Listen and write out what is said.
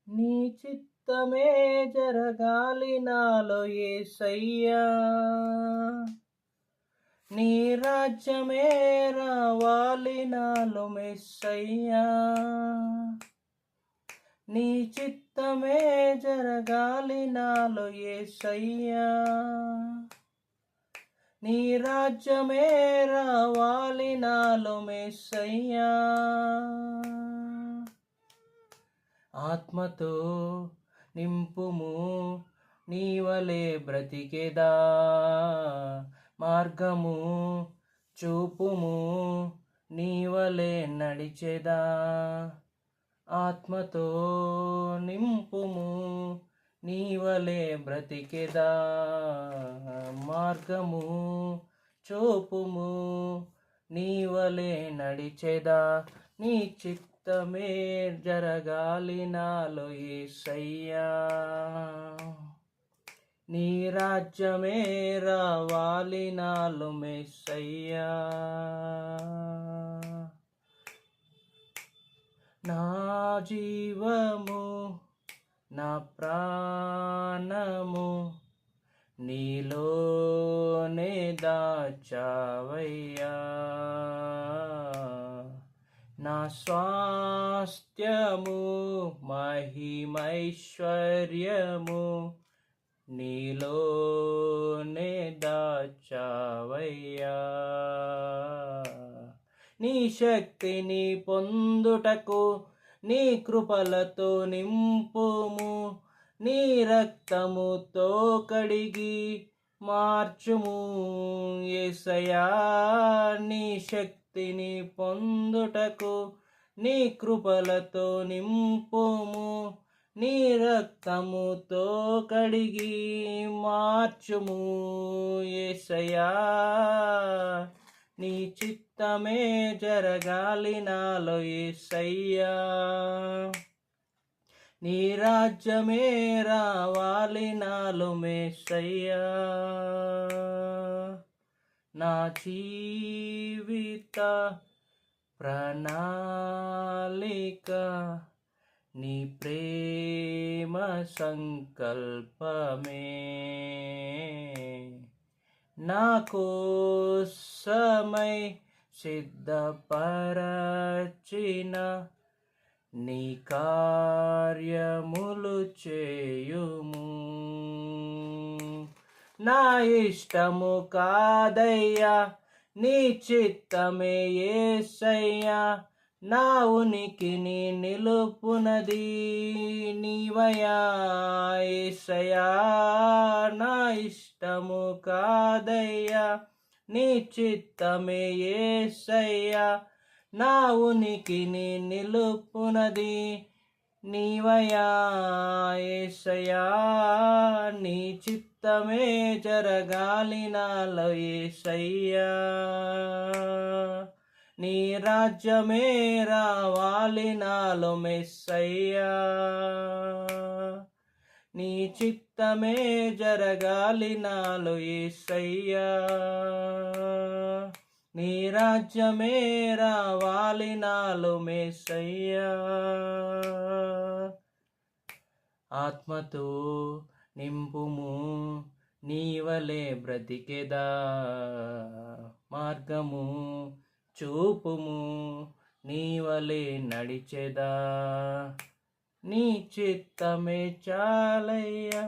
నీ చిత్తమే జరగాలి నాలో యేసయ్యా, నీ రాజ్యమే రావాలి నాలో మెస్సయ్యా, నీ చిత్తమే జరగాలి నాలో యేసయ్యా, నీ రాజ్యమే రావాలి నాలో మెస్సయ్యా. ఆత్మతో నింపుము, నీవలే బ్రతికేదా, మార్గము చూపుము, నీవలే నడిచేదా. ఆత్మతో నింపుము, నీవలే బ్రతికేదా, మార్గము చూపుము, నీవలే నడిచేదా. నీ చిత్తమే జరగాలి నాలో యేసయ్యా, నీ రాజ్యమే రావాలి నాలో మెస్సయ్యా. నా జీవము నా ప్రాణము నీలోనే దాచావయ్యా, నా స్వాస్థ్యము మహిమైశ్వర్యము నీలోనే దాచావయ్యా. నీ శక్తిని పొందుటకు నీ కృపలతో నింపుము, నీ రక్తముతో కడిగి మార్చుము యేసయ్యా. నీ శక్తిని పొందుటకు నీ కృపలతో నింపుము, నీ రక్తముతో కడిగి మార్చుము యేసయ్యా. నీ చిత్తమే జరగాలి నాలో యేసయ్యా, నీ రాజ్యమే రావాలి నాలో మెస్సయ్యా. నా జీవిత ప్రణాళిక నీ ప్రేమ సంకల్పమే, నా కోసమై సిద్ధపరచిన నీ కార్యములు చేయుము. నా ఇష్టము కాదయ్యా, నీ చిత్తమే యేసయ్యా, నా ఉనికిని నిలుపునది నీవయ్యా యేసయ్యా. నా ఇష్టము కాదయ్యా, నీ చిత్తమే యేసయ్యా, నా ఉనికిని నిలుపునది నీవయ్యా యేసయ్యా. నీ చిత్తమే జరగాలి నాలో యేసయ్యా, నీ రాజ్యమే రావాలి నాలో మెస్సయ్యా. నీ చిత్తమే జరగాలి నాలో యేసయ్యా, నీ రాజ్యమే రావాలి నాలో మెస్సయ్యా. ఆత్మతో నింపుము, నీవలే బ్రతికేదా, మార్గము చూపుము, నీవలే నడిచేదా. నీ చిత్తమే చాలయ్యా,